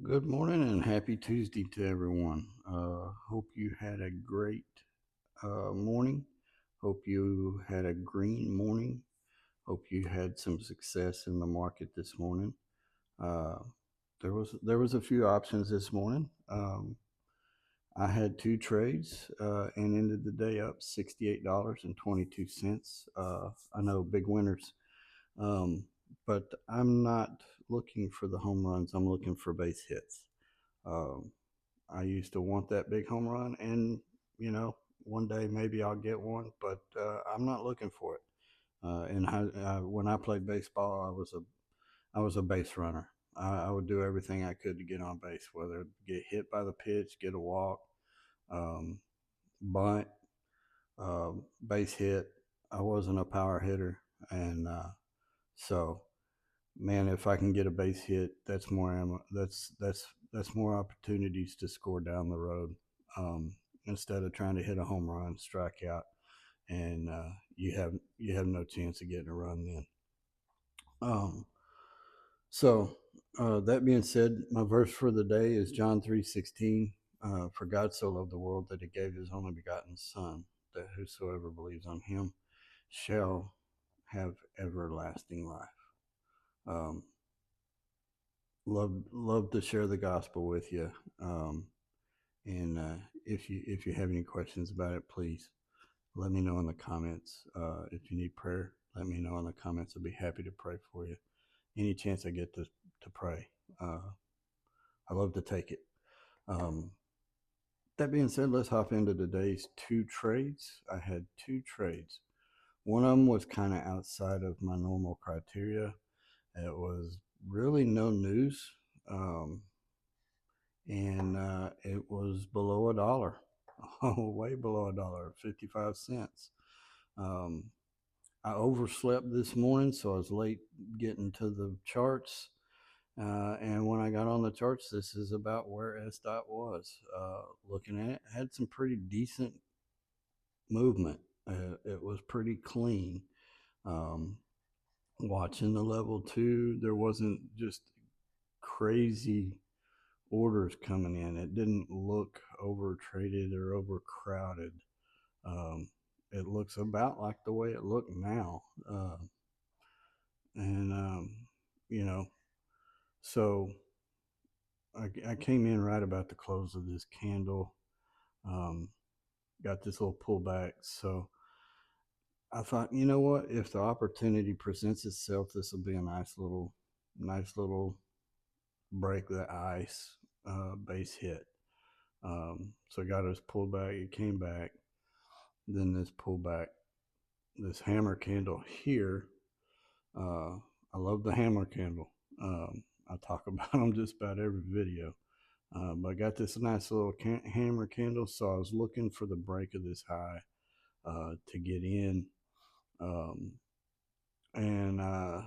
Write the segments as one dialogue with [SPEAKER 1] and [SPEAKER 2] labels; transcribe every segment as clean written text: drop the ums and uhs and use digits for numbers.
[SPEAKER 1] Good morning and happy Tuesday to everyone. Hope you had a great morning. Hope you had a green morning. Hope you had some success in the market this morning. Uh, there was a few options this morning. I had two trades and ended the day up $68.22. I know big winners, um, but I'm not looking for the home runs. I'm looking for base hits. Um, I used to want that big home run, and you know, one day maybe I'll get one, but I'm not looking for it. When I played baseball, I was a base runner. I would do everything I could to get on base, whether get hit by the pitch, get a walk, um, bunt, base hit. I wasn't a power hitter, and so man, if I can get a base hit, that's more opportunities to score down the road, um, instead of trying to hit a home run, strike out, and you have no chance of getting a run then. Um, so that being said, my verse for the day is John 3:16. For God so loved the world that He gave His only begotten Son, that whosoever believes on Him shall have everlasting life. Um, love to share the gospel with you. Um, and if you have any questions about it, please let me know in the comments. If you need prayer, let me know in the comments. I'll be happy to pray for you. Any chance I get to pray, uh, I love to take it. Um, that being said, let's hop into today's two trades. I had two trades. One of them was kind of outside of my normal criteria. It was really no news. Um, and it was below a dollar, oh, way below a dollar, 55 cents. Um, I overslept this morning, so I was late getting to the charts. And when I got on the charts, this is about where S dot was. Looking at it, had some pretty decent movement. It was pretty clean. Um, Watching the level two, there wasn't just crazy orders coming in. It didn't look over traded or overcrowded. Um, it looks about like the way it looked now. And, you know, so I came in right about the close of this candle. Um, got this little pullback. So I thought, you know what? If the opportunity presents itself, this will be a nice little break the ice base hit. So I got his pullback. It came back. Then this pullback, this hammer candle here. Uh, I love the hammer candle. I talk about them just about every video. But I got this nice little hammer candle, so I was looking for the break of this high to get in. Um, and as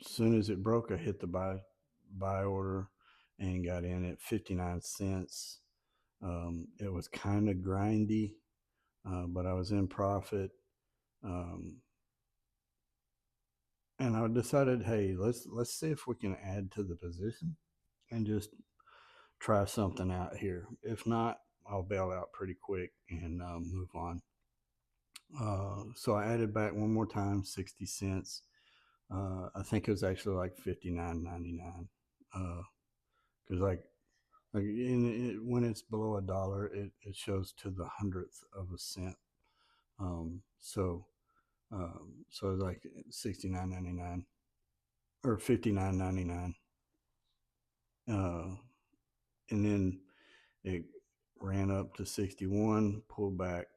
[SPEAKER 1] soon as it broke, I hit the buy order and got in at 59 cents. It was kind of grindy, but I was in profit. Um, and I decided, hey, let's see if we can add to the position and just try something out here. If not, I'll bail out pretty quick and move on. So I added back one more time, 60 cents. I think it was actually like 59.99. Because when it's below a dollar, it shows to the hundredth of a cent. Um, so so like 69.99 or 59.99. Uh, and then it ran up to 61, pulled back,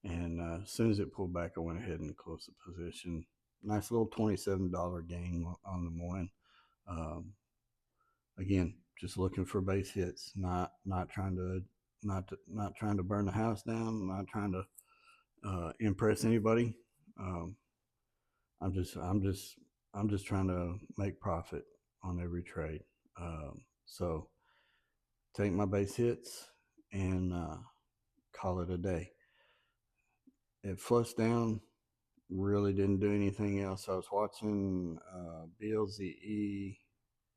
[SPEAKER 1] and as soon as it pulled back, I went ahead and closed the position. Nice little $27 gain on the morning. Um, Again, just looking for base hits, not trying to not trying to burn the house down, not trying to impress anybody. Um, I'm just I'm just I'm just trying to make profit on every trade. So take my base hits and call it a day. It flushed down. Really didn't do anything else. I was watching BLZE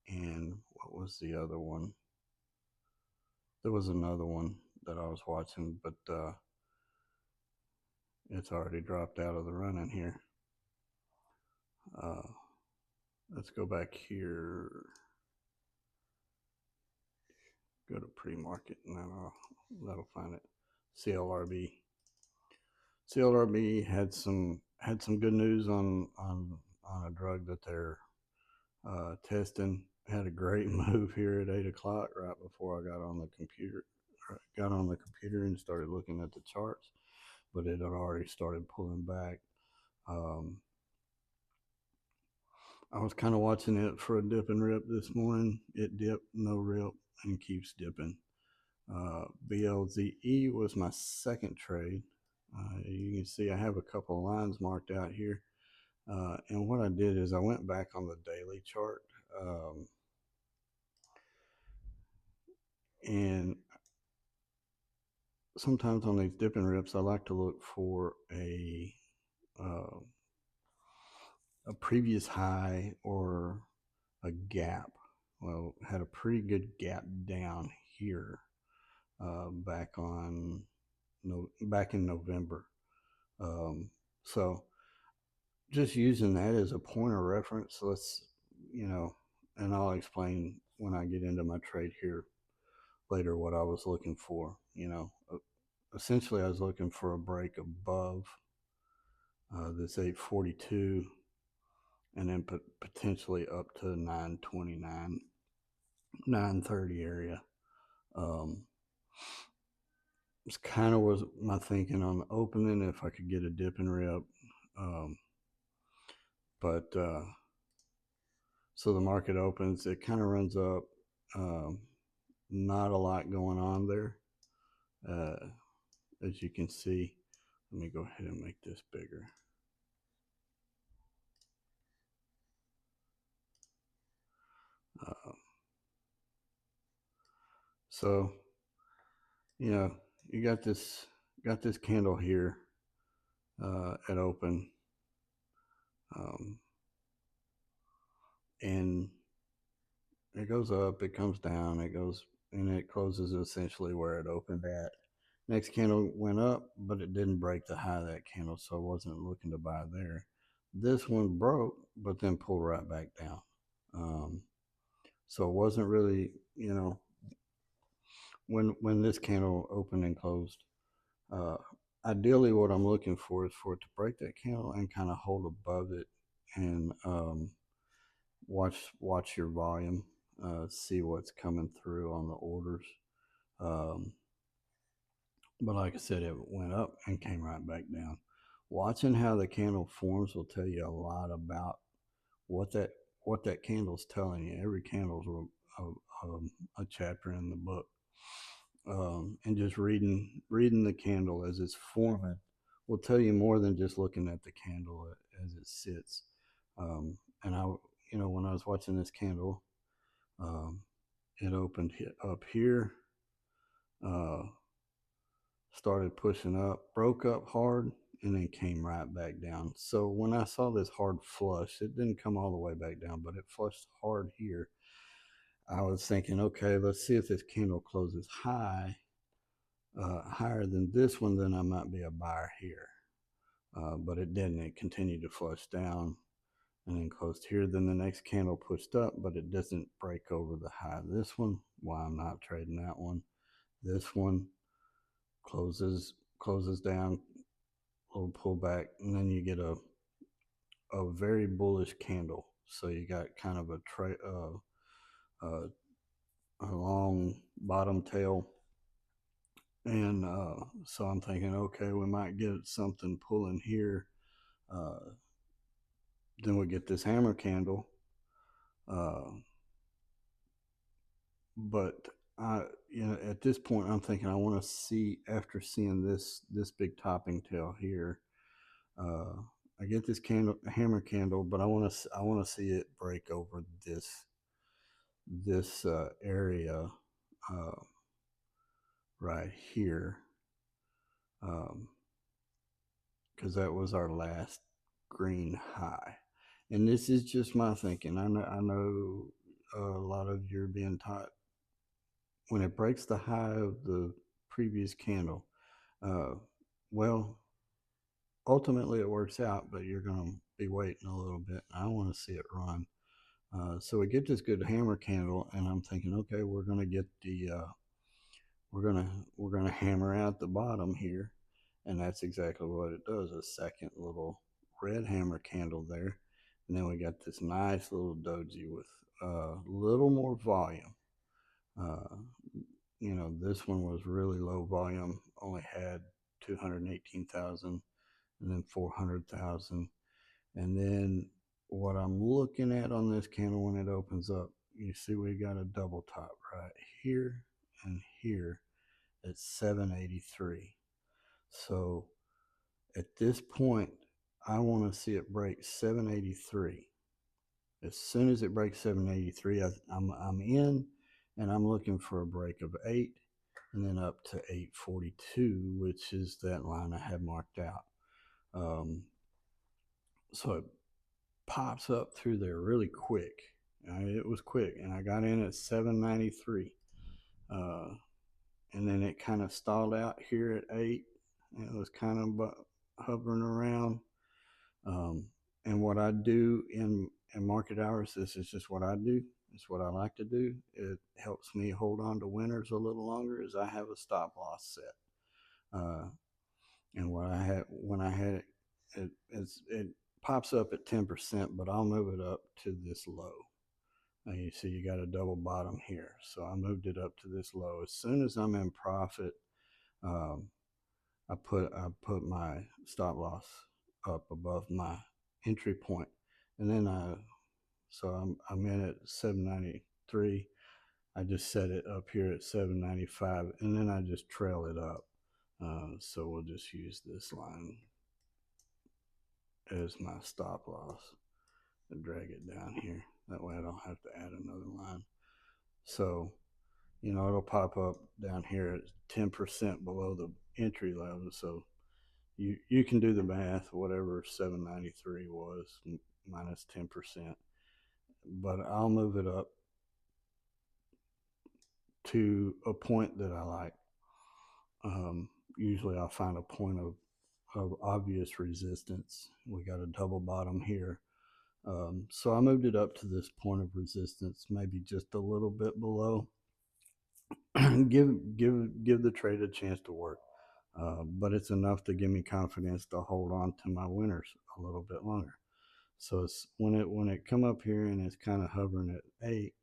[SPEAKER 1] and what was the other one? There was another one that I was watching, but it's already dropped out of the running here. Uh, let's go back here. Go to pre-market, and then that'll find it. CLRB. CLRB had some good news on a drug that they're testing. Had a great move here at 8 o'clock, right before I got on the computer. And started looking at the charts, but it had already started pulling back. I was kind of watching it for a dip and rip this morning. It dipped, no rip, and keeps dipping. BLZE was my second trade. You can see I have a couple of lines marked out here. And what I did is I went back on the daily chart. And sometimes on these dip and rips, I like to look for a previous high or a gap. Well, had a pretty good gap down here back in November. So just using that as a point of reference, and I'll explain when I get into my trade here later what I was looking for. Essentially I was looking for a break above this 842 and then potentially up to 929, 930 area. It's kind of was my thinking on the opening if I could get a dip and rip. But so the market opens, it kind of runs up. Not a lot going on there, as you can see. Let me go ahead and make this bigger. So, you got this candle here at open, and it goes up, it comes down, it goes, and it closes essentially where it opened at. Next candle went up, but it didn't break the high of that candle, so I wasn't looking to buy there. This one broke, but then pulled right back down. So it wasn't really, when this candle opened and closed, ideally what I'm looking for is for it to break that candle and kind of hold above it, and watch your volume, see what's coming through on the orders. But like I said, it went up and came right back down. Watching how the candle forms will tell you a lot about what that candle's telling you. Every candle's a chapter in the book. And just reading the candle as it's forming will tell you more than just looking at the candle as it sits. And when I was watching this candle, it opened up here, started pushing up, broke up hard, and then came right back down. So when I saw this hard flush, it didn't come all the way back down, but it flushed hard here. I was thinking, okay, let's see if this candle closes higher than this one, then I might be a buyer here. But it didn't. It continued to flush down and then closed here. Then the next candle pushed up, but it doesn't break over the high of this one. Why I'm not trading that one. This one closes down, a little pullback, and then you get a very bullish candle. So you got kind of a long bottom tail. And so I'm thinking, okay, we might get something pulling here. Then we get this hammer candle. But at this point, I'm thinking I want to see, after seeing this big topping tail here, I get this hammer candle, but I want to see it break over this area right here, because that was our last green high. And this is just my thinking. I know a lot of you're being taught, when it breaks the high of the previous candle, uh, well, ultimately it works out, but you're going to be waiting a little bit. I want to see it run. So we get this good hammer candle, and I'm thinking, okay, we're going to get the we're gonna hammer out the bottom here, and that's exactly what it does. A second little red hammer candle there, and then we got this nice little doji with a little more volume. Uh, this one was really low volume, only had 218,000, and then 400,000, and then what I'm looking at on this candle when it opens up, you see we got a double top right here and here at 783. So at this point, I want to see it break 783. As soon as it breaks 783, I'm in, and I'm looking for a break of 8 and then up to 842, which is that line I had marked out. Um, so it pops up through there really quick. It was quick, and I got in at 793. Uh, and then it kind of stalled out here at 8. It was kind of hovering around. And what I do in market hours, this is just what I do. It's what I like to do. It helps me hold on to winners a little longer. Is I have a stop loss set. And what I had when I had it pops up at 10%, but I'll move it up to this low. And you see, you got a double bottom here, so I moved it up to this low. As soon as I'm in profit, um, I put my stop loss up above my entry point, and then I'm in at 793. I just set it up here at 795, and then I just trail it up. So we'll just use this line as my stop loss and drag it down here. That way I don't have to add another line. So it'll pop up down here at 10% below the entry level. So you can do the math, whatever 793 was minus 10%. But I'll move it up to a point that I like. Usually I'll find a point of obvious resistance. We got a double bottom here. So I moved it up to this point of resistance, maybe just a little bit below. give the trade a chance to work. But it's enough to give me confidence to hold on to my winners a little bit longer. So it's when it come up here and it's kind of hovering at 8,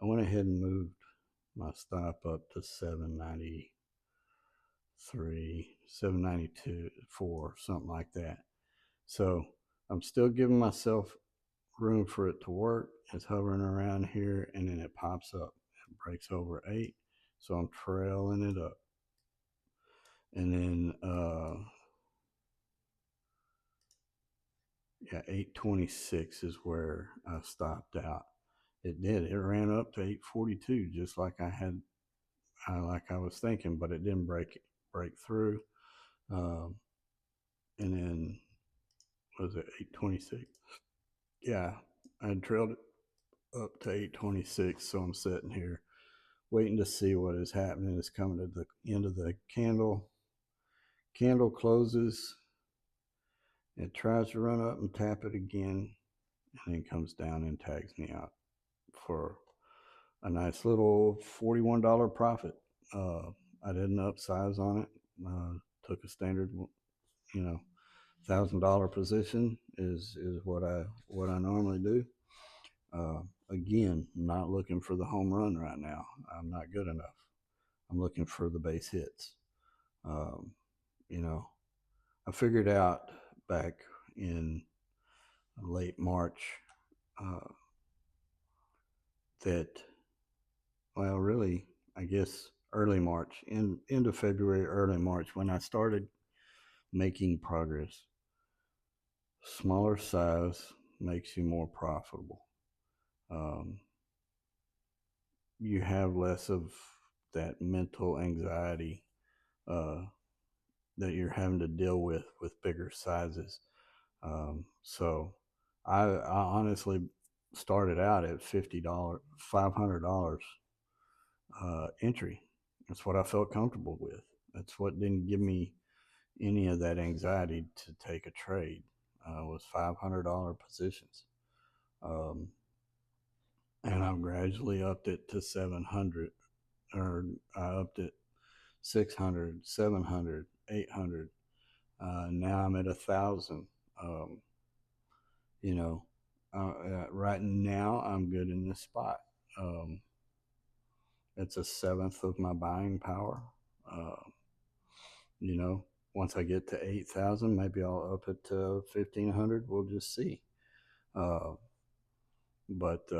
[SPEAKER 1] I went ahead and moved my stop up to 793, 792, 4, something like that. So I'm still giving myself room for it to work. It's hovering around here, and then it pops up. It breaks over 8, so I'm trailing it up. And then 826 is where I stopped out. It did. It ran up to 842, just like I was thinking, but it didn't break through. And then was it 826? Yeah, I trailed it up to 826, so I'm sitting here waiting to see what is happening. It's coming to the end of the candle. Candle closes. It tries to run up and tap it again, and then comes down and tags me out for a nice little $41 profit. I didn't upsize on it. Took a standard, $1,000 position is what I normally do. Again, not looking for the home run right now. I'm not good enough. I'm looking for the base hits. Um, you know, I figured out back in late March uh, that, well, really, I guess early March, into February, early March, when I started making progress. Smaller size makes you more profitable. Um, you have less of that mental anxiety uh, that you're having to deal with bigger sizes. So I honestly started out at $50, $500 entry. That's what I felt comfortable with. That's what didn't give me any of that anxiety to take a trade. Was $500 positions, um, and I've gradually upped it to 700, or I upped it 600, 700, 800. Now I'm at 1,000. Um, you know, right now I'm good in this spot. Um, it's a seventh of my buying power. Uh, you know, once I get to 8,000, maybe I'll up it to 1,500. We'll just see. Uh, but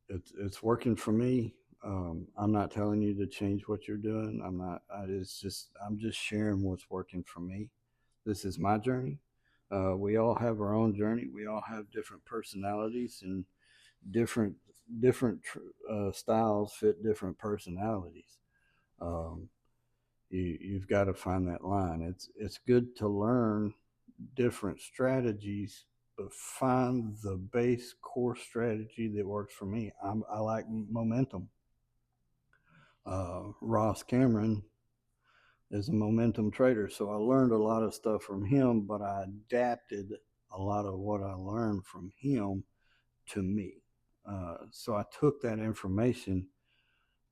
[SPEAKER 1] it's working for me. I'm not telling you to change what you're doing. I'm not. I'm just sharing what's working for me. This is my journey. We all have our own journey. We all have different personalities, and different styles fit different personalities. Um, you've got to find that line. It's good to learn different strategies, but find the base core strategy that works for me. I like momentum. Ross Cameron is a momentum trader, so I learned a lot of stuff from him, but I adapted a lot of what I learned from him to me. So I took that information,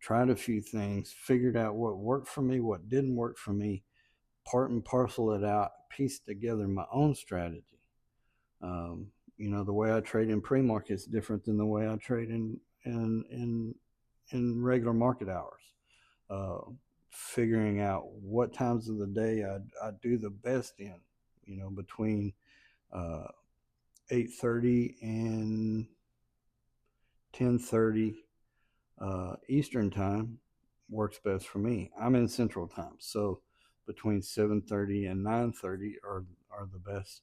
[SPEAKER 1] tried a few things, figured out what worked for me, what didn't work for me, part and parcel it out, pieced together my own strategy. Um, the way I trade in pre-market is different than the way I trade in regular market hours. Figuring out what times of the day I do the best in, between uh, 8:30 and 10:30 Eastern time works best for me. I'm in Central time, so between 7:30 and 9:30 are the best.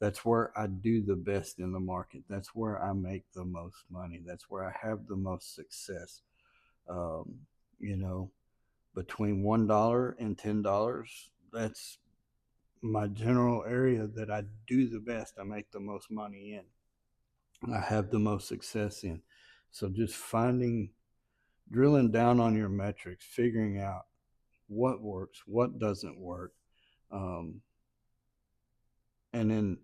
[SPEAKER 1] That's where I do the best in the market. That's where I make the most money. That's where I have the most success. Um, you know, between $1 and $10, that's my general area that I do the best. I make the most money in. I have the most success in. So just drilling down on your metrics, figuring out what works, what doesn't work, um, and then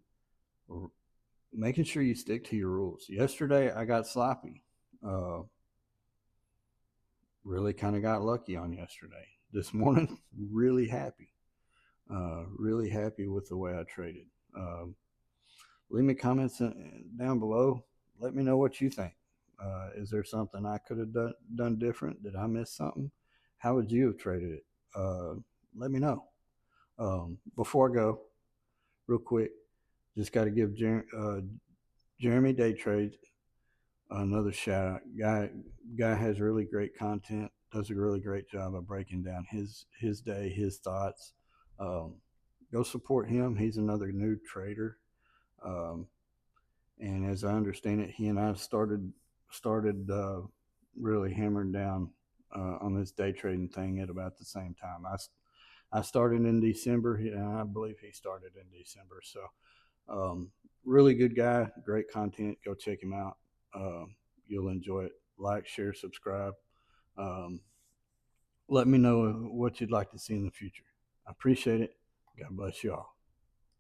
[SPEAKER 1] making sure you stick to your rules. Yesterday, I got sloppy. Uh, really kind of got lucky on yesterday. This morning, really happy. Really happy with the way I traded. Leave me comments down below. Let me know what you think. Is there something I could have done different? Did I miss something? How would you have traded it? Let me know. Before I go, real quick, just got to give Jeremy Day Trade another shout out. Guy has really great content. Does a really great job of breaking down his day, his thoughts. Um, Go support him. He's another new trader. Um, and as I understand it, he and I started really hammering down on this day trading thing at about the same time. I started in December, and I believe he started in December. So really good guy, great content. Go check him out. You'll enjoy it. Like, share, subscribe. Um, Let me know what you'd like to see in the future. I appreciate it. God bless you all.